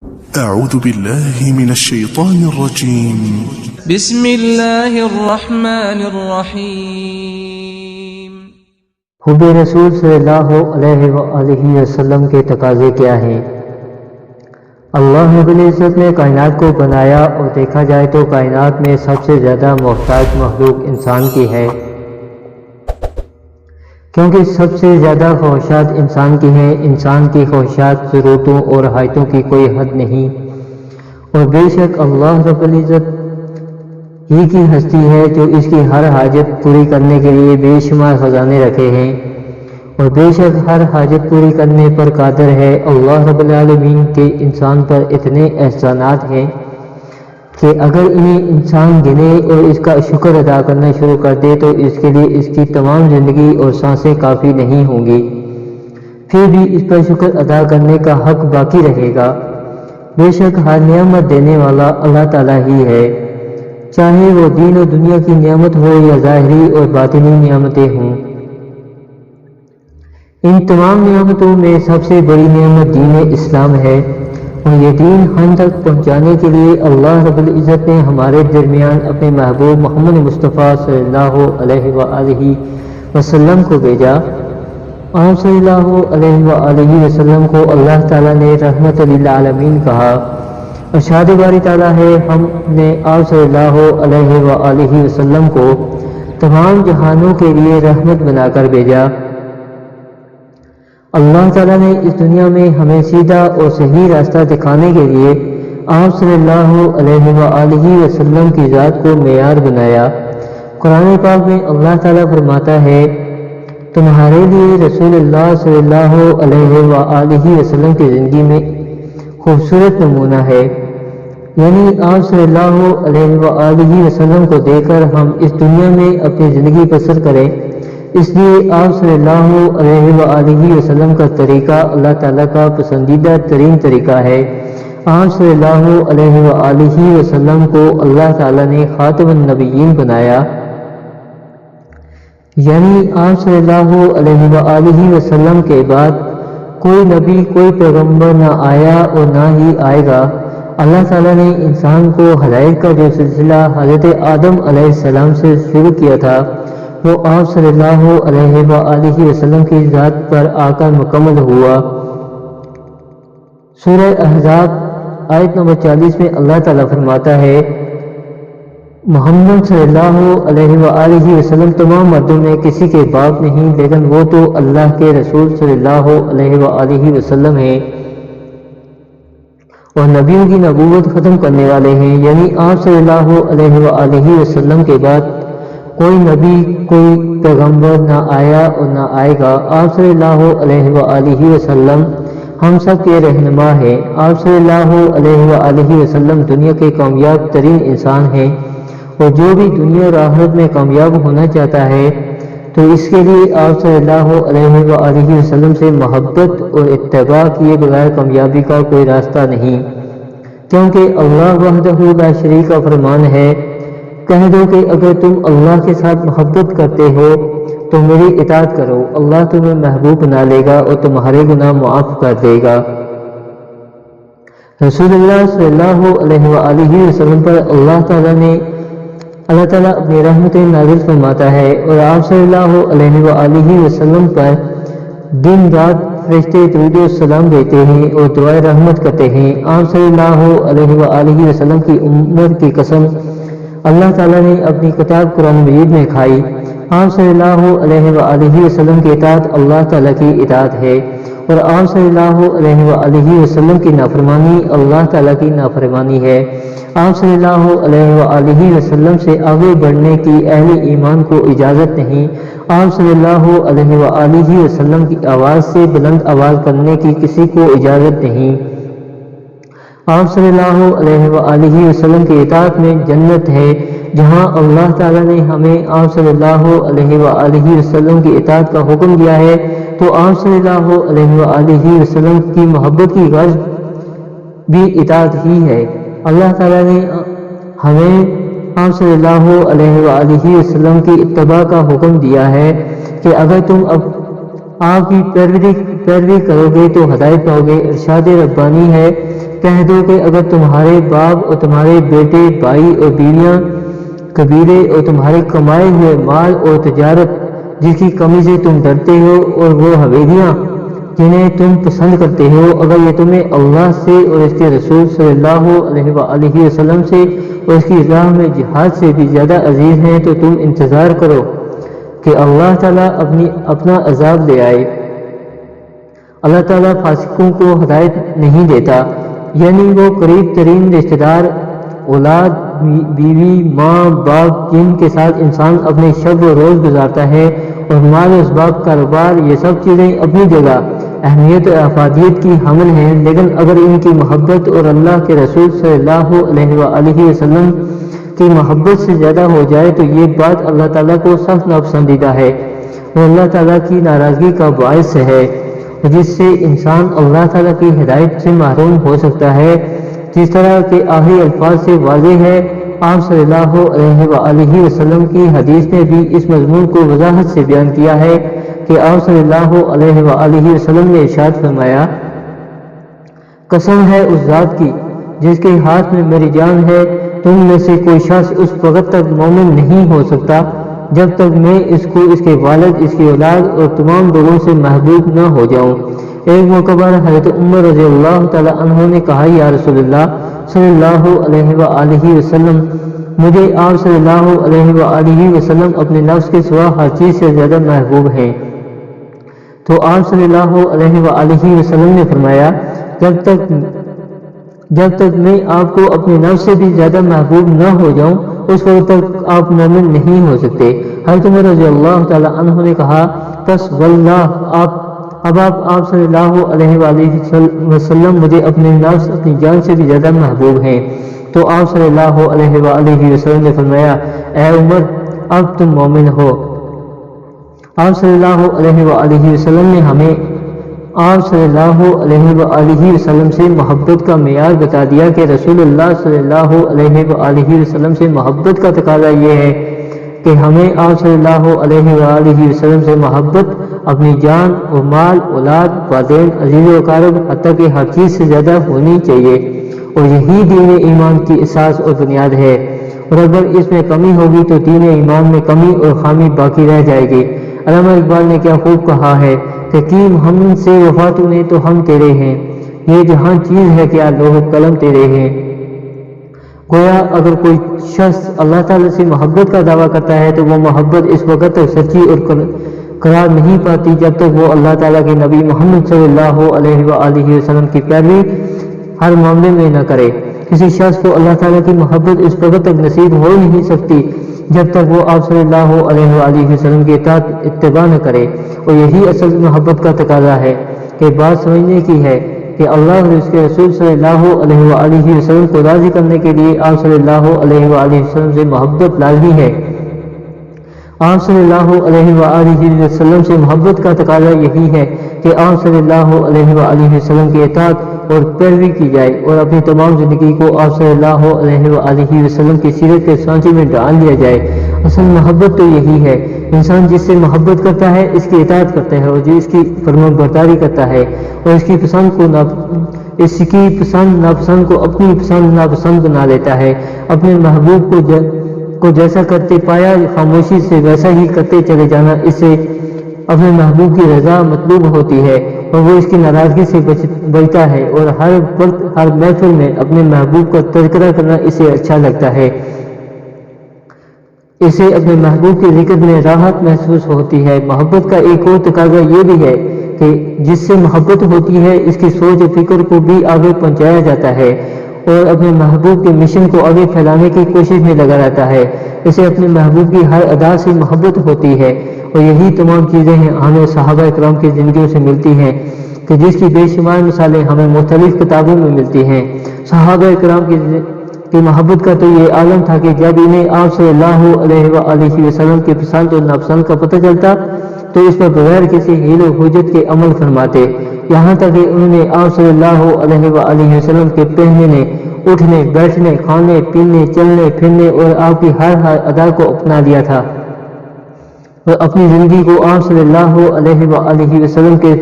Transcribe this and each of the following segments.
أعوذ بالله من الشيطان الرجيم. بسم اللہ الرحمن الرحیم۔ حب رسول صلی اللہ علیہ وآلہ وسلم کے تقاضے کیا ہیں؟ اللہ رب العزت نے کائنات کو بنایا اور دیکھا جائے تو کائنات میں سب سے زیادہ محتاج مخلوق انسان کی ہے، کیونکہ سب سے زیادہ خواہشات انسان کی ہیں۔ انسان کی خواہشات، ضرورتوں اور حاجتوں کی کوئی حد نہیں، اور بے شک اللہ رب العزت ہی کی ہستی ہے جو اس کی ہر حاجت پوری کرنے کے لیے بے شمار خزانے رکھے ہیں، اور بے شک ہر حاجت پوری کرنے پر قادر ہے۔ اللہ رب العالمین کے انسان پر اتنے احسانات ہیں کہ اگر انہیں انسان گنے اور اس کا شکر ادا کرنا شروع کر دے تو اس کے لیے اس کی تمام زندگی اور سانسیں کافی نہیں ہوں گی، پھر بھی اس پر شکر ادا کرنے کا حق باقی رہے گا۔ بے شک ہر نعمت دینے والا اللہ تعالیٰ ہی ہے، چاہے وہ دین و دنیا کی نعمت ہو یا ظاہری اور باطنی نعمتیں ہوں۔ ان تمام نعمتوں میں سب سے بڑی نعمت دین اسلام ہے، اور یہ دین ہم تک پہنچانے کے لیے اللہ رب العزت نے ہمارے درمیان اپنے محبوب محمد مصطفیٰ صلی اللہ علیہ وآلہ وسلم کو بھیجا۔ آپ صلی اللہ علیہ وآلہ وسلم کو اللہ تعالیٰ نے رحمت للعالمین کہا۔ ارشاد باری تعالیٰ ہے، ہم نے آپ صلی اللہ علیہ وآلہ وسلم کو تمام جہانوں کے لیے رحمت بنا کر بھیجا۔ اللہ تعالیٰ نے اس دنیا میں ہمیں سیدھا اور صحیح راستہ دکھانے کے لیے آپ صلی اللہ علیہ وآلہ وسلم کی ذات کو معیار بنایا۔ قرآن پاک میں اللہ تعالیٰ فرماتا ہے، تمہارے لیے رسول اللہ صلی اللہ علیہ وآلہ وسلم کی زندگی میں خوبصورت نمونہ ہے، یعنی آپ صلی اللہ علیہ وآلہ وسلم کو دیکھ کر ہم اس دنیا میں اپنی زندگی بسر کریں۔ اس لیے آپ صلی اللہ علیہ وآلہ وسلم کا طریقہ اللہ تعالیٰ کا پسندیدہ ترین طریقہ ہے۔ آپ صلی اللہ علیہ وآلہ وسلم کو اللہ تعالیٰ نے خاتم النبیین بنایا، یعنی آپ صلی اللہ علیہ وآلہ وسلم کے بعد کوئی نبی، کوئی پیغمبر نہ آیا اور نہ ہی آئے گا۔ اللہ تعالیٰ نے انسان کو ہدایت کا جو سلسلہ حضرت آدم علیہ السلام سے شروع کیا تھا وہ آپ صلی اللہ علیہ وآلہ وسلم کی ذات پر آ کر مکمل ہوا۔ سورہ احزاب آیت نمبر 40 میں اللہ تعالیٰ فرماتا ہے، محمد صلی اللہ علیہ وآلہ وسلم تمام مردوں میں کسی کے باپ نہیں، لیکن وہ تو اللہ کے رسول صلی اللہ علیہ وآلہ وسلم ہیں اور نبیوں کی نبوت ختم کرنے والے ہیں، یعنی آپ صلی اللہ علیہ وآلہ وسلم کے بعد کوئی نبی، کوئی پیغمبر نہ آیا اور نہ آئے گا۔ آپ صلی اللہ علیہ وآلہ وسلم ہم سب کے رہنما ہیں۔ آپ صلی اللہ علیہ وآلہ وسلم دنیا کے کامیاب ترین انسان ہیں، اور جو بھی دنیا اور آخرت میں کامیاب ہونا چاہتا ہے تو اس کے لیے آپ صلی اللہ علیہ وآلہ وسلم سے محبت اور اتباع کیے بغیر کامیابی کا کوئی راستہ نہیں، کیونکہ اللہ وحدہ لا شریک کا فرمان ہے، کہہ دو کہ اگر تم اللہ کے ساتھ محبت کرتے ہو تو میری اطاعت کرو، اللہ تمہیں محبوب بنا لے گا اور تمہارے گناہ معاف کر دے گا۔ رسول اللہ صلی اللہ علیہ وآلہ وسلم پر اللہ تعالیٰ اپنی رحمتیں نازل فرماتا ہے، اور آپ صلی اللہ علیہ وآلہ وسلم پر دن رات فرشتے درود و سلام دیتے ہیں اور دعائے رحمت کرتے ہیں۔ آپ صلی اللہ علیہ وآلہ وسلم کی عمر کی قسم اللہ تعالیٰ نے اپنی کتاب قرآن مجید میں کھائی۔ آپ صلی اللہ علیہ وآلہ وسلم کی اطاعت اللہ تعالیٰ کی اطاعت ہے، اور آپ صلی اللہ علیہ وآلہ وسلم کی نافرمانی اللہ تعالیٰ کی نافرمانی ہے۔ آپ صلی اللہ علیہ وآلہ وسلم سے آگے بڑھنے کی اہل ایمان کو اجازت نہیں۔ آپ صلی اللہ علیہ وآلہ وسلم کی آواز سے بلند آواز کرنے کی کسی کو اجازت نہیں۔ آپ صلی اللہ علیہ وآلہ وسلم کی اطاعت میں جنت ہے۔ جہاں اللہ تعالیٰ نے ہمیں آپ صلی اللہ علیہ وآلہ وسلم کی اطاعت کا حکم دیا ہے تو آپ صلی اللہ علیہ وآلہ وسلم کی محبت کی غرض بھی اطاعت ہی ہے۔ اللہ تعالیٰ نے ہمیں آپ صلی اللہ علیہ وآلہ وسلم کی اتباع کا حکم دیا ہے کہ اگر تم آپ کی پیروی کرو گے تو ہدایت پاؤ گے۔ ارشاد ربانی ہے کہہ دو کہ اگر تمہارے باپ اور تمہارے بیٹے، بھائی اور بیویاں، قبیلے اور تمہارے کمائے ہوئے مال اور تجارت جس کی کمی سے تم ڈرتے ہو، اور وہ حویلیاں جنہیں تم پسند کرتے ہو، اگر یہ تمہیں اللہ سے اور اس کے رسول صلی اللہ علیہ وآلہ وسلم سے اور اس کی راہ میں جہاد سے بھی زیادہ عزیز ہیں تو تم انتظار کرو کہ اللہ تعالیٰ اپنا عذاب لے آئے۔ اللہ تعالیٰ فاسقوں کو ہدایت نہیں دیتا، یعنی وہ قریب ترین رشتہ دار، اولاد، بیوی، ماں، باپ جن کے ساتھ انسان اپنے شب و روز گزارتا ہے، اور مال و اسباب، کاروبار، یہ سب چیزیں اپنی جگہ اہمیت اور افادیت کی حامل ہیں، لیکن اگر ان کی محبت اور اللہ کے رسول صلی اللہ علیہ وآلہ وسلم کی محبت سے زیادہ ہو جائے تو یہ بات اللہ تعالیٰ کو سخت ناپسندیدہ ہے، وہ اللہ تعالیٰ کی ناراضگی کا باعث ہے، جس سے انسان اللہ تعالیٰ کی ہدایت سے محروم ہو سکتا ہے۔ جس طرح کے آخری الفاظ سے واضح ہے، آپ صلی اللہ علیہ وآلہ وسلم کی حدیث نے بھی اس مضمون کو وضاحت سے بیان کیا ہے کہ آپ صلی اللہ علیہ وآلہ وسلم نے ارشاد فرمایا، قسم ہے اس ذات کی جس کے ہاتھ میں میری جان ہے، تم میں سے کوئی شخص اس وقت تک مومن نہیں ہو سکتا جب تک میں اس کو، اس کے والد، اس کی اولاد اور تمام لوگوں سے محبوب نہ ہو جاؤں۔ ایک موقع پر حضرت عمر رضی اللہ تعالی عنہ نے کہا، یا رسول اللہ صلی اللہ علیہ وآلہ وسلم، مجھے آپ صلی اللہ علیہ وآلہ وسلم اپنے نفس کے سوا ہر چیز سے زیادہ محبوب ہیں۔ تو آپ صلی اللہ علیہ وآلہ وسلم نے فرمایا، جب تک میں آپ کو اپنے نفس سے بھی زیادہ محبوب نہ ہو جاؤں اس وقت تک آپ مومن نہیں ہو سکتے۔ حضرت عمر رضی اللہ تعالی عنہ نے کہا، پس واللہ اب آپ صلی اللہ علیہ وآلہ وسلم مجھے اپنے نفس، اپنی جان سے بھی زیادہ محبوب ہیں۔ تو آپ صلی اللہ علیہ وآلہ وسلم نے فرمایا، اے عمر اب تم مومن ہو۔ آپ صلی اللہ علیہ وآلہ وسلم نے ہمیں آپ صلی اللہ علیہ وآلہ وسلم سے محبت کا معیار بتا دیا کہ رسول اللہ صلی اللہ علیہ وآلہ وسلم سے محبت کا تقاضا یہ ہے کہ ہمیں آپ صلی اللہ علیہ وآلہ وسلم سے محبت اپنی جان و مال، اولاد، والدین، عزیز و اقارب، حتیٰ کہ ہر چیز سے زیادہ ہونی چاہیے، اور یہی دین ایمان کی اساس اور بنیاد ہے، اور اگر اس میں کمی ہوگی تو دین ایمان میں کمی اور خامی باقی رہ جائے گی۔ علامہ اقبال نے کیا خوب کہا ہے کہ کیم ہم سے وفا تو نے تو ہم تیرے ہیں، یہ جہاں چیز ہے کیا لوح قلم تیرے ہیں۔ گویا اگر کوئی شخص اللہ تعالیٰ سے محبت کا دعویٰ کرتا ہے تو وہ محبت اس وقت تک سچی اور قرار نہیں پاتی جب تک وہ اللہ تعالیٰ کے نبی محمد صلی اللہ علیہ وآلہ وسلم کی پیروی ہر معاملے میں نہ کرے۔ کسی شخص کو اللہ تعالیٰ کی محبت اس وقت تک نصیب ہو نہیں سکتی جب تک وہ آپ صلی اللہ علیہ وآلہ وسلم کی اطاعت اتباع نہ کرے، اور یہی اصل محبت کا تقاضا ہے کہ بات سمجھنے کی ہے کہ اللہ اور اس کے رسول صلی اللہ علیہ وآلہ وسلم کو راضی کرنے کے لیے آپ صلی اللہ علیہ وآلہ وسلم سے محبت لازمی ہے۔ آپ صلی اللہ علیہ وآلہ وسلم سے محبت کا تقاضا یہی ہے کہ آپ صلی اللہ علیہ وآلہ وسلم کی اطاعت اور پیروی کی جائے، اور اپنی تمام زندگی کو آپ صلی اللہ علیہ وآلہ وسلم کی سیرت کے سانچے میں ڈال لیا جائے۔ اصل محبت تو یہی ہے، انسان جس سے محبت کرتا ہے اس کی اطاعت کرتا ہے، اور جو اس کی فرمانبرداری کرتا ہے اور اس کی پسند ناپسند کو اپنی پسند ناپسند بنا لیتا ہے، اپنے محبوب کو جیسا کرتے پایا خاموشی سے ویسا ہی کرتے چلے جانا، اس سے اپنے محبوب کی رضا مطلوب ہوتی ہے اور وہ اس کی ناراضگی سے بچتا ہے، اور ہر وقت ہر محفل میں اپنے محبوب کا تذکرہ کرنا اسے اچھا لگتا ہے، اسے اپنے محبوب کے ذکر میں راحت محسوس ہوتی ہے۔ محبت کا ایک اور تقاضا یہ بھی ہے کہ جس سے محبت ہوتی ہے اس کی سوچ و فکر کو بھی آگے پہنچایا جاتا ہے، اور اپنے محبوب کے مشن کو آگے پھیلانے کی کوشش میں لگا رہتا ہے، اسے اپنے محبوب کی ہر ادا سے محبت ہوتی ہے، اور یہی تمام چیزیں ہمیں صحابہ اکرام کی زندگیوں سے ملتی ہیں کہ جس کی بے شمار مثالیں ہمیں مختلف کتابوں میں ملتی ہیں۔ صحابہ اکرام کی محبت کا تو یہ عالم تھا کہ جب انہیں آپ صلی اللہ علیہ وآلہ وسلم کے پسند اور ناپسند کا پتہ چلتا تو اس پر بغیر کسی حیل و حجت کے عمل فرماتے، یہاں تک کہ انہوں نے آپ صلی اللہ علیہ وآلہ وسلم کے پہننے، اٹھنے، بیٹھنے، کھانے، پینے، چلنے پھرنے اور آپ کی ہر ادا کو اپنا لیا تھا، اور اپنی زندگی کو آپ صلی اللہ علیہ وآلہ وسلم کے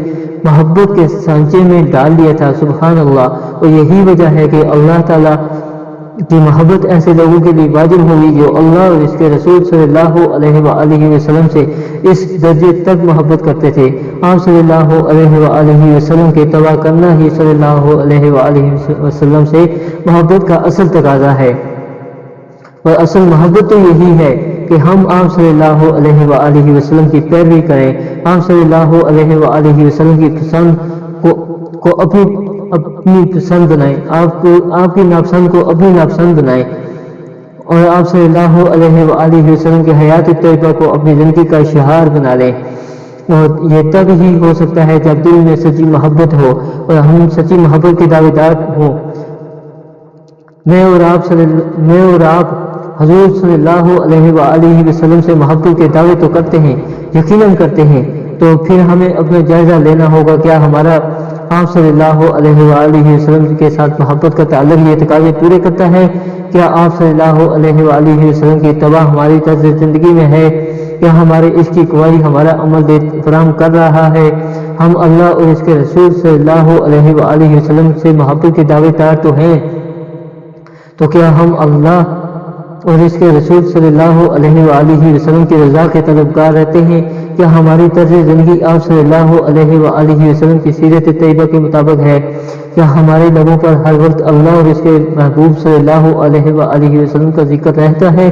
محبت کے سانچے میں ڈال دیا تھا. سبحان اللہ. اور یہی وجہ ہے کہ اللہ تعالیٰ کی محبت ایسے لوگوں کے لیے واجب ہوگی جو اللہ اور اس کے رسول صلی اللہ علیہ وآلہ وسلم سے اس درجے تک محبت کرتے تھے. آپ صلی اللہ علیہ وآلہ وسلم کے تبع کرنا ہی صلی اللہ علیہ وآلہ وسلم سے محبت کا اصل تقاضا ہے. اور اصل محبت تو یہی ہے کہ ہم آپ صلی اللہ علیہ وآلہ وسلم کی پیروی کریں. آپ صلی اللہ علیہ وآلہ وسلم کی پسند کو اپنی پسند بنائیں. آپ کی ناپسند کو اپنی ناپسند بنائیں. اور آپ صلی اللہ علیہ وآلہ وسلم کے حیات طیبہ کو اپنی زندگی کا شعار بنا لیں. اور یہ تب ہی ہو سکتا ہے جب دل میں سچی محبت ہو اور ہم سچی محبت کے دعوے دار ہوں. میں اور آپ حضور صلی اللہ علیہ وآلہ وسلم سے محبت کے دعوے تو کرتے ہیں، یقیناً کرتے ہیں. تو پھر ہمیں اپنا جائزہ لینا ہوگا. کیا ہمارا آپ صلی اللہ علیہ وآلہ وسلم کے ساتھ محبت کا تعلق یہ تقاضے پورے کرتا ہے؟ کیا آپ صلی اللہ علیہ وآلہ وسلم کی اتباع ہماری طرز زندگی میں ہے؟ کیا ہمارے عشق کی گواہی ہمارا عمل فراہم کر رہا ہے؟ ہم اللہ اور اس کے رسول صلی اللہ علیہ وآلہ وسلم سے محبت کے دعوے دار تو ہیں، تو کیا ہم اللہ اور اس کے رسول صلی اللہ علیہ وآلہ وسلم کی رضا کے طلبگار رہتے ہیں؟ کیا ہماری طرز زندگی آپ صلی اللہ علیہ وآلہ وسلم کی سیرت طیبہ کے مطابق ہے؟ کیا ہمارے لبوں پر ہر وقت اللہ اور اس کے محبوب صلی اللہ علیہ وآلہ وسلم کا ذکر رہتا ہے؟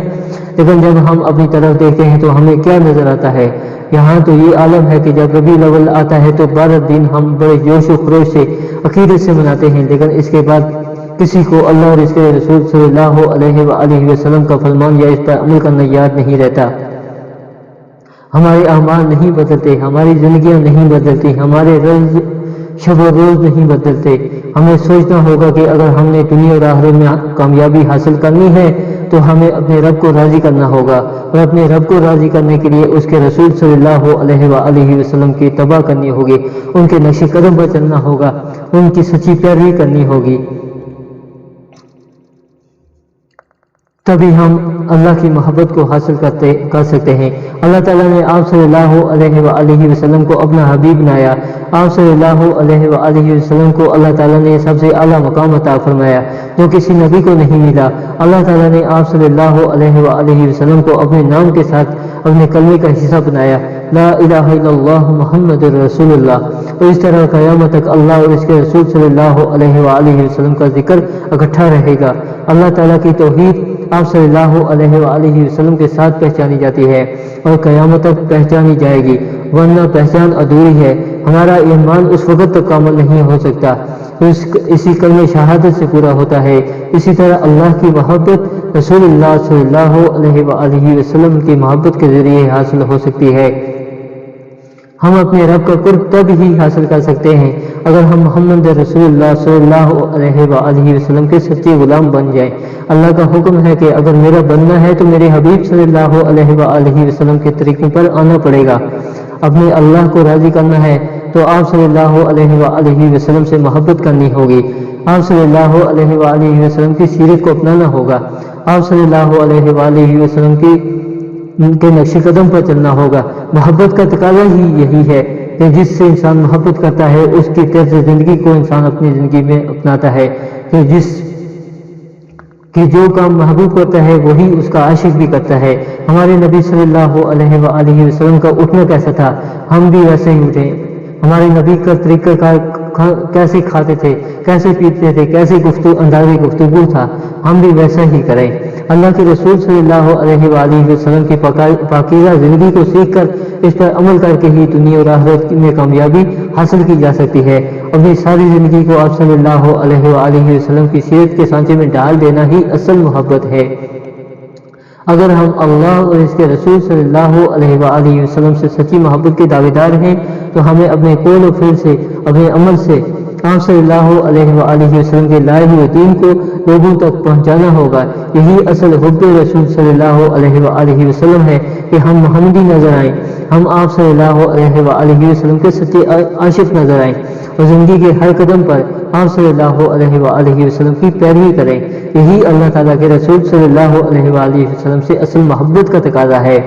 لیکن جب ہم اپنی طرف دیکھتے ہیں تو ہمیں کیا نظر آتا ہے؟ یہاں تو یہ عالم ہے کہ جب ربیع الاول آتا ہے تو 12 دن ہم بڑے جوش و خروش سے عقیدت سے مناتے ہیں، لیکن اس کے بعد کسی کو اللہ اور اس کے رسول صلی اللہ علیہ وآلہ وسلم کا فرمان یا اس پر عمل کرنا یاد نہیں رہتا. ہمارے اعمال نہیں بدلتے، ہماری زندگیاں نہیں بدلتی، ہمارے شب و روز نہیں بدلتے. ہمیں سوچنا ہوگا کہ اگر ہم نے دنیا اور آخرت میں کامیابی حاصل کرنی ہے تو ہمیں اپنے رب کو راضی کرنا ہوگا، اور اپنے رب کو راضی کرنے کے لیے اس کے رسول صلی اللہ علیہ وآلہ وسلم کی اتباع کرنی ہوگی، ان کے نقش قدم پر چلنا ہوگا، ان کی سچی پیروی کرنی ہوگی. تبھی ہم اللہ کی محبت کو حاصل کر سکتے ہیں. اللہ تعالیٰ نے آپ صلی اللہ علیہ وآلہ وسلم کو اپنا حبیب بنایا. آپ صلی اللہ علیہ وآلہ وسلم کو اللہ تعالیٰ نے سب سے اعلیٰ مقام عطا فرمایا جو کسی نبی کو نہیں ملا. اللہ تعالیٰ نے آپ صلی اللہ علیہ وآلہ وسلم کو اپنے نام کے ساتھ اپنے کلمے کا حصہ بنایا، لا الہ الا اللہ محمد رسول اللہ. اور اس طرح قیامت تک اللہ اور اس کے رسول صلی اللہ علیہ وآلہ وسلم کا ذکر اکٹھا رہے گا. اللہ تعالیٰ کی توحید آپ صلی اللہ علیہ وآلہ وسلم کے ساتھ پہچانی جاتی ہے اور قیامت تک پہچانی جائے گی، ورنہ پہچان ادھوری ہے. ہمارا ایمان اس وقت تک کامل نہیں ہو سکتا، اسی کلمہ شہادت سے پورا ہوتا ہے. اسی طرح اللہ کی محبت رسول اللہ صلی اللہ علیہ وآلہ وسلم کی محبت کے ذریعے حاصل ہو سکتی ہے. ہم اپنے رب کا قرب تب ہی حاصل کر سکتے ہیں اگر ہم محمد رسول اللہ صلی اللہ علیہ وآلہ وسلم کے سچے غلام بن جائیں. اللہ کا حکم ہے کہ اگر میرا بننا ہے تو میرے حبیب صلی اللہ علیہ وآلہ وسلم کے طریقے پر آنا پڑے گا. اپنے اللہ کو راضی کرنا ہے تو آپ صلی اللہ علیہ وآلہ وسلم سے محبت کرنی ہوگی. آپ صلی اللہ علیہ وآلہ وسلم کی سیرت کو اپنانا ہوگا. آپ صلی اللہ علیہ وآلہ وسلم کے نقش قدم پر چلنا ہوگا. محبت کا تقاضا ہی یہی ہے کہ جس سے انسان محبت کرتا ہے اس کی طرز زندگی کو انسان اپنی زندگی میں اپناتا ہے، کہ جو کام محبوب کرتا ہے وہی اس کا عاشق بھی کرتا ہے. ہمارے نبی صلی اللہ علیہ وآلہ وسلم کا اٹھنا کیسا تھا، ہم بھی ویسے ہی اٹھیں. ہمارے نبی کا طریقہ کیسے کھاتے تھے، کیسے پیتے تھے، کیسے انداز گفتگو تھا، ہم بھی ویسا ہی کریں. اللہ کے رسول صلی اللہ علیہ وآلہ وسلم کی پاکیزہ زندگی کو سیکھ کر اس پر عمل کر کے ہی دنیا اور آخرت میں کامیابی حاصل کی جا سکتی ہے. اپنی ساری زندگی کو آپ صلی اللہ علیہ وآلہ وسلم کی سیرت کے سانچے میں ڈال دینا ہی اصل محبت ہے. اگر ہم اللہ اور اس کے رسول صلی اللہ علیہ وآلہ وسلم سے سچی محبت کے دعوے دار ہیں تو ہمیں اپنے قول و فعل سے، اپنے عمل سے آپ صلی اللہ علیہ وآلہ وسلم کے لائے ہوئے دین کو لوگوں تک پہنچانا ہوگا. یہی اصل حب رسول صلی اللہ علیہ وآلہ وسلم ہے کہ ہم محمدی نظر آئیں، ہم آپ صلی اللہ علیہ وآلہ وسلم کے سچے عاشق نظر آئیں اور زندگی کے ہر قدم پر آپ صلی اللہ علیہ وآلہ وسلم کی پیروی کریں. یہی اللہ تعالیٰ کے رسول صلی اللہ علیہ وآلہ وسلم سے اصل محبت کا تقاضا ہے.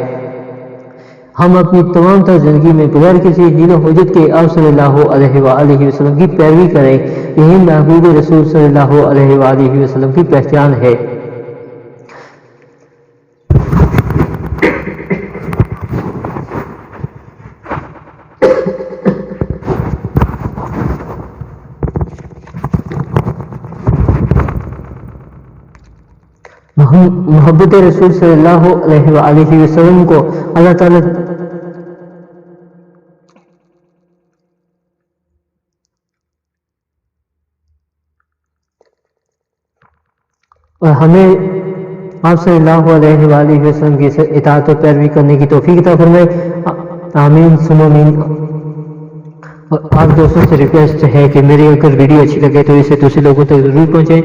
ہم اپنی تمام تر زندگی میں بغیر کسی حیل و حجت کے آپ صلی اللہ علیہ وآلہ وسلم کی پیروی کریں، یہی محبوب رسول صلی اللہ علیہ وآلہ وسلم کی پہچان ہے۔ محبت رسول صلی اللہ علیہ وآلہ وسلم کو اللہ تعالیٰ اور ہمیں آپ صلی اللہ علیہ وآلہ وسلم کی اطاعت و پیروی کرنے کی توفیق عطا فرمائے، آمین ثم آمین۔ اور آپ دوستوں سے ریکویسٹ ہے کہ میری اگر ویڈیو اچھی لگے تو اسے دوسرے لوگوں تک ضرور پہنچائیں۔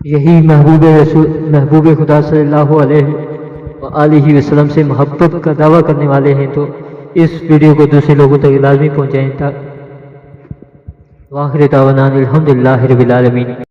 یہی محبوب خدا صلی اللہ علیہ وآلہ وسلم سے محبت کا دعویٰ کرنے والے ہیں، تو اس ویڈیو کو دوسرے لوگوں تک لازمی پہنچائیں۔ وآخر دعوانا الحمدللہ رب العالمین۔